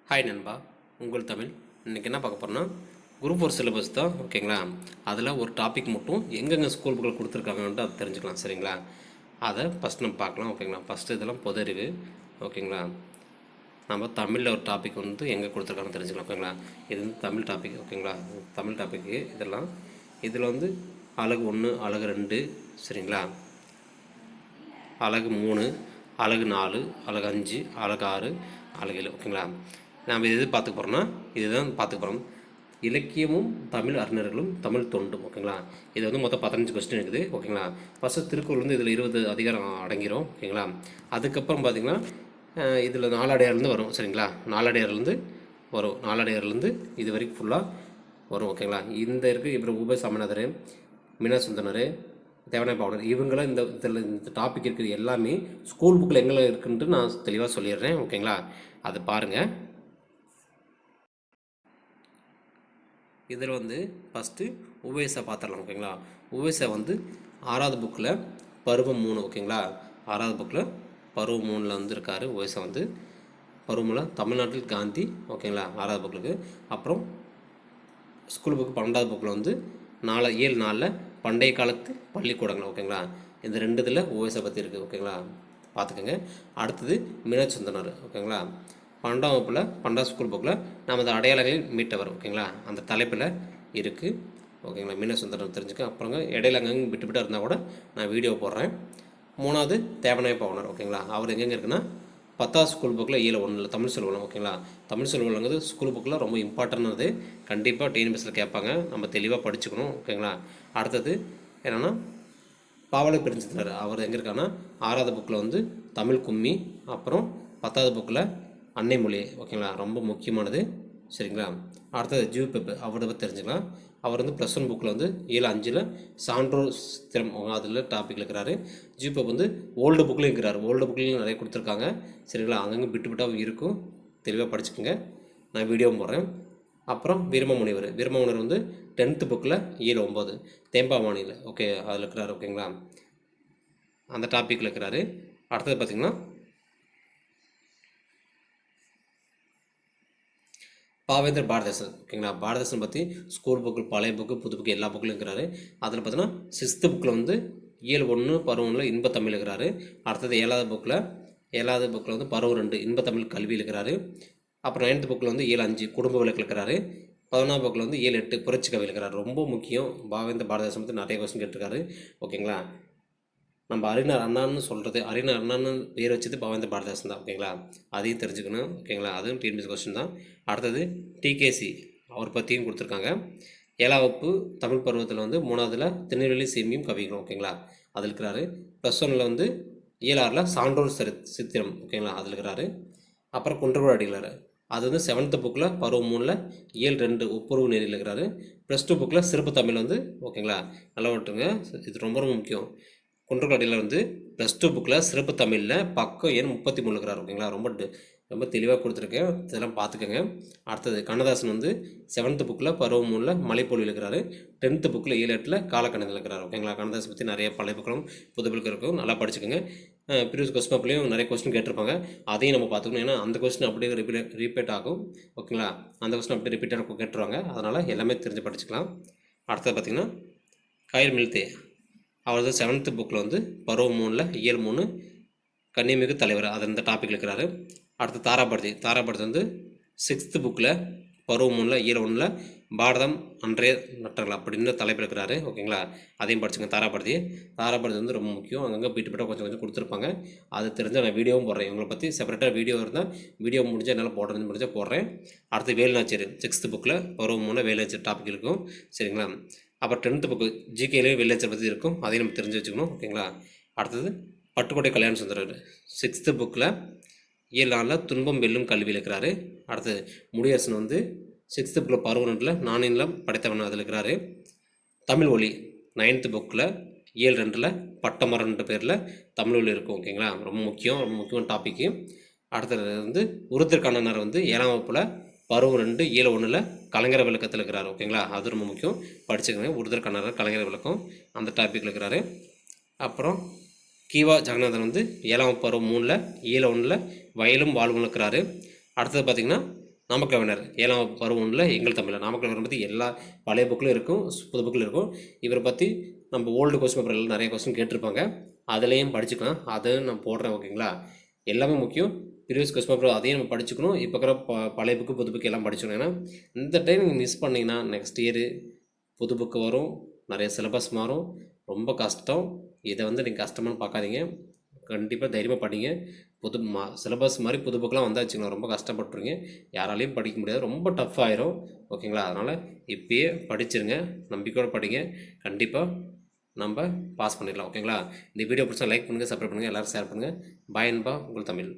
Hi நண்பா, உங்கள் தமிழ். இன்றைக்கி என்ன பார்க்க போகிறோன்னா குரூப் 4 சிலபஸ் தான். ஓகேங்களா? அதில் ஒரு டாபிக் மட்டும் எங்கெங்கே ஸ்கூல் புக்கில் கொடுத்துருக்காங்கன்ட்டு அதை தெரிஞ்சுக்கலாம். சரிங்களா? அதை ஃபஸ்ட் நம்ம பார்க்கலாம். ஓகேங்களா? ஃபஸ்ட்டு இதெல்லாம் பொது அறிவு. ஓகேங்களா? நம்ம தமிழில் ஒரு டாபிக் வந்து எங்கே கொடுத்துருக்காங்கன்னு தெரிஞ்சுக்கலாம். ஓகேங்களா? இது வந்து தமிழ் டாபிக். ஓகேங்களா? தமிழ் டாப்பிக்கு இதெல்லாம் இதில் வந்து அலகு 1, அலகு 2, சரிங்களா, அலகு 3, அலகு 4, அலகு 5, அலகு 6, அலகு 7. ஓகேங்களா? நாம் எது பார்த்துக்க போகிறோம்னா இதுதான் பார்த்துக்க போகிறோம். இலக்கியமும் தமிழ் அறிஞர்களும் தமிழ் தொண்டும். ஓகேங்களா? இது வந்து மொத்தம் 15 கொஸ்டின் இருக்குது. ஓகேங்களா? ஃபஸ்ட்டு திருக்குறள் வந்து இதில் 20 அதிகாரம் அடங்கிடும். ஓகேங்களா? அதுக்கப்புறம் பார்த்திங்கன்னா இதில் நாலடியார்லேருந்து வரும். சரிங்களா? நாலடியார்லேருந்து வரும். நாலடியார்லேருந்து இது வரைக்கும் ஃபுல்லாக வரும். ஓகேங்களா? இந்த இருக்குது இப்போ உபய சாமிநாதர், மீனாசுந்தனர், தேவநாய பாவனர் இவங்களாம் இந்த டாபிக் இருக்கிற எல்லாமே ஸ்கூல் புக்கில் எங்கே இருக்குன்ட்டு நான் தெளிவாக சொல்லிடுறேன். ஓகேங்களா? அதை பாருங்கள். இதில் வந்து ஃபஸ்ட்டு உவேசா பார்த்துடலாம். ஓகேங்களா? உவேசா வந்து 6வது புக்கில் பருவம் 3. ஓகேங்களா? 6வது புக்கில் பருவம் 3ல் வந்து இருக்கார். உவேசா வந்து பருவமில் தமிழ்நாட்டில் காந்தி. ஓகேங்களா? 6வது புக்கிலுக்கு அப்புறம் ஸ்கூல் புக்கு 12வது புக்கில் வந்து 7 பண்டைய காலத்து பள்ளிக்கூடங்கள். ஓகேங்களா? இந்த 2 இதில் உவேசா பற்றி இருக்குது. ஓகேங்களா? பார்த்துக்கோங்க. அடுத்தது மீனாட்சி சுந்தரனார். ஓகேங்களா? 12ஆம் வகுப்பில் 12 ஸ்கூல் புக்கில் நம்ம அந்த அடையாளங்களில் மீட்டவர். ஓகேங்களா? அந்த தலைப்பில் இருக்குது. ஓகேங்களா? மீனாட்சி சுந்தரனார் தெரிஞ்சுக்க. அப்புறங்க இடையில அங்கங்கே விட்டு இருந்தால் கூட நான் வீடியோ போடுறேன். 3வது தேவநாய பாவனர். ஓகேங்களா? அவர் எங்கெங்கே இருக்குன்னா 10வது ஸ்கூல் புக்கில் இயல் 1 தமிழ் செல்வம். ஓகேங்களா? தமிழ் செல்வங்கிறது ஸ்கூல் புக்கில் ரொம்ப இம்பார்ட்டன்டானது. கண்டிப்பாக டிஎன்பிஎஸ்சியில் கேட்பாங்க. நம்ம தெளிவாக படிச்சுக்கணும். ஓகேங்களா? அடுத்தது என்னென்னா பாவலை பிரிஞ்சிருந்தார். அவர் எங்கே இருக்கான்னா 6வது புக்கில் வந்து தமிழ் கும்மி. அப்புறம் 10வது புக்கில் அன்னை மொழி. ஓகேங்களா? ரொம்ப முக்கியமானது. சரிங்களா? அடுத்தது ஜியூ பெப்பு, அவரை பற்றி தெரிஞ்சுக்கலாம். அவர் வந்து +1 புக்கில் வந்து 7/5 சான்றோர் சித்திரம் அதில் டாப்பிக்கில் இருக்கிறாரு. ஜியூ பெப் வந்து ஓல்டு புக்லேயும் இருக்கிறார். ஓல்டு புக்லேயும் நிறைய கொடுத்துருக்காங்க. சரிங்களா? அங்கங்கே விட்டு இருக்கும். தெளிவாக படிச்சுக்கோங்க. நான் வீடியோவும் போடுறேன். அப்புறம் வீரமாமுனிவர். வீரமாமுனிவர் வந்து 10th புக்கில் இயல் 9 தேம்பாவாணியில். ஓகே, அதில் இருக்கிறார். ஓகேங்களா? அந்த டாப்பிக்கில் இருக்கிறாரு. அடுத்தது பார்த்திங்கன்னா பாவேந்தர் பாரதேசன். ஓகேங்களா? பாரதேசன் பற்றி ஸ்கூல் புக்கு, பழைய புக்கு, புது புக்கு எல்லா புக்கிலும் இருக்கிறாரு. அதில் பார்த்தீங்கன்னா 6th புக்கில் வந்து இயல் 1 பருவம் 1 இன்பத்தமிழ் இருக்கிறாரு. அடுத்தது 7வது புக்கில் வந்து பருவம் 2 இன்பத்தமிழ் கல்வியில் இருக்கிறாரு. அப்புறம் 9th புக்கில் வந்து இயல் 5 குடும்ப விளக்கு இருக்கிறாரு. 11ஆம் புக்கில் வந்து இயல் 8 புரட்சி கவியில் இருக்கிறார். ரொம்ப முக்கியம். பாவேந்தர் பாரதேசன் பற்றி நிறைய கொஸ்டின் கேட்டிருக்காரு. ஓகேங்களா? நம்ம அறிஞர் அண்ணான்னு சொல்கிறது, அறிஞர் அண்ணான்னு பேர் வச்சது பாவேந்தர் பாரதிதாசன் தான். ஓகேங்களா? அதையும் தெரிஞ்சுக்கணும். ஓகேங்களா? அதுவும் டிஎன்பிஎஸ்சி கொஸ்டின் தான். அடுத்தது டிகேசி, அவர் பற்றியும் கொடுத்துருக்காங்க. 7ஆம் வகுப்பு தமிழ் பருவத்தில் வந்து 3வதுல திருநெல்வேலி சேமியும் கவிகளும். ஓகேங்களா? அதில் இருக்கிறாரு. +1 வந்து இயல் 6 சான்றோர் சித்திரம். ஓகேங்களா? அதில் இருக்கிறாரு. அப்புறம் குன்றக்குடி அடிகளார், அது வந்து 7th புக்கில் பருவம் 3ல் இயல் 2 ஒப்புரவு நெறியில் இருக்கிறாரு. +2 புக்கில் சிறப்பு தமிழ் வந்து. ஓகேங்களா? நல்லா விட்டுருங்க, இது ரொம்ப ரொம்ப முக்கியம். குன்றக்குடியில் வந்து +2 புக்கில் சிறப்பு தமிழில் பக்கம் எண் 33 இருக்கிறார். ஓகேங்களா? ரொம்ப தெளிவாக கொடுத்துருக்கேன். இதெல்லாம் பார்த்துக்கோங்க. அடுத்தது கண்ணதாசன் வந்து 7th புக்கில் பருவம் 3ல் மலைப்பொழில் இருக்கிறாரு. 10th புக்கில் இயல் 8 காலக்கணக்கில் இருக்கிறார். ஓகேங்களா? கண்ணதாசன் பற்றி நிறைய பழைய புக்களும் புது புக்கு இருக்கும். நல்லா படிச்சுக்கோங்க. ப்ரீவியஸ் கொஸ்டின் பேப்பர்லையும் நிறைய கொஸ்டின் கேட்டிருப்பாங்க. அதையும் நம்ம பார்த்துக்கணும். ஏன்னா அந்த கொஸ்டின் அப்படியே ரிப்பீட் ஆகும். ஓகேங்களா? அந்த கொஸ்டின் அப்படியே ரிப்பீட்டாக கேட்டுருவாங்க. அதனால் எல்லாமே தெரிஞ்சு படிச்சுக்கலாம். அடுத்தது பார்த்திங்கன்னா கயல் மில்தே, அவர் தான் 7th புக்கில் வந்து பருவம் 3ல் இயல் 3 கன்னிமிகு தலைவர், அது இந்த டாப்பிக்கில் இருக்கிறாரு. அடுத்து தாராபர்தி வந்து 6th புக்கில் பருவம் 3ல் இயல் 1 பாரதம் அன்றைய நட்டர்கள் அப்படின்னு தலைப்பில் இருக்கிறாரு. ஓகேங்களா? அதையும் படிச்சுங்க. தாராபர்தி வந்து ரொம்ப முக்கியம். அங்கங்கே பீட்டு கொஞ்சம் கொடுத்துருப்பாங்க. அது தெரிஞ்சால் நான் வீடியோவும் போடுறேன். இவங்களை பற்றி செப்பரேட்டாக வீடியோ இருந்தால் வீடியோ முடிஞ்சால் என்னால் முடிஞ்சால் போடுறேன். அடுத்து வேலுநாச்சியார் 6th புக்கில் பருவம் 3 வேலுநாச்சியார் டாபிக் இருக்கும். சரிங்களா? அப்புறம் 10th புக்கு ஜிகேலேயே வேலுநாச்சியார் பற்றி இருக்கும். அதையும் நம்ம தெரிஞ்சு வச்சுக்கணும். ஓகேங்களா? அடுத்தது பட்டுக்கோட்டை கல்யாண சுந்தரர் 6th புக்கில் இயல் 4 துன்பம் வெல்லும் கல்வியில் இருக்கிறாரு. அடுத்தது முடியரசன் வந்து 6th புக்கில் பருவம் 2ல் நானிலம் படைத்தவன் அதில் இருக்கிறாரு. தமிழ் ஒலி 9th புக்கில் இயல் 2ல் பட்டமரன்ற பேரில் தமிழ் ஒலி இருக்கும். ஓகேங்களா? ரொம்ப முக்கியமான டாப்பிக்கு. அடுத்தது வந்து உருத்திரக்கண்ணனார் வந்து 7ஆம் வகுப்பில் பருவம் 2 இயல் 1ல் கலைஞர் விளக்கத்தில் இருக்கிறார். ஓகேங்களா? அது ரொம்ப முக்கியம், படிச்சுக்கோங்க. உருத்திரக்கண்ணனார் கலைஞர் விளக்கம் அந்த டாப்பிக்கில் இருக்கிறாரு. அப்புறம் கீவா ஜெகநாதன் வந்து 7ஆம் பருவம் 3ல் இயல் 1ல் வயலும் வாழ்வும் இருக்கிறாரு. அடுத்தது பார்த்திங்கன்னா நாமக்கல் கவிஞர் 7ஆம் பருவம் 1ல் எங்கள் தமிழ். நாமக்கல் கவிஞர் பற்றி எல்லா பழைய புக்கிலும் இருக்கும், புது புக்கில் இருக்கும். இவரை பற்றி நம்ம ஓல்டு கொஸ்டின் பேப்பரில் நிறைய கொஸ்டின் கேட்டிருப்பாங்க, அதுலேயும் படிச்சுக்கலாம். அதையும் நான் போடுறேன், ஓகேங்களா. எல்லாமே முக்கியம். ப்ரீவியஸ் கொஸ்டின் பேப்பர் அதையும் நம்ம படிச்சுக்கணும். இப்போ இருக்கிற பழைய புக்கு புது புக்கு எல்லாம் படிச்சுக்கணும். ஏன்னா இந்த டைம் நீங்கள் மிஸ் பண்ணிங்கன்னா நெக்ஸ்ட் இயரு புது புக்கு வரும், நிறைய சிலபஸ் மாறும், ரொம்ப கஷ்டம். இதை வந்து நீங்கள் கஷ்டமானு பார்க்காதீங்க, கண்டிப்பாக தைரியமாக படிங்க. சிலபஸ் மாதிரி புது புக்கெலாம் வந்தாச்சுங்களா ரொம்ப கஷ்டப்பட்டுருங்க, யாராலையும் படிக்க முடியாது, ரொம்ப டஃப் ஆயிரும், ஓகேங்களா. அதனால் இப்பயே படிச்சிருங்க, நம்பிக்கையோடு படிங்க, கண்டிப்பாக நம்ம பாஸ் பண்ணிடலாம், ஓகேங்களா. இந்த வீடியோ பிடிச்சா லைக் பண்ணுங்கள், சப்ஸ்கிரைப் பண்ணுங்கள், எல்லோரும் ஷேர் பண்ணுங்கள். பாய் அன்பா, உங்கள் தமிழ்.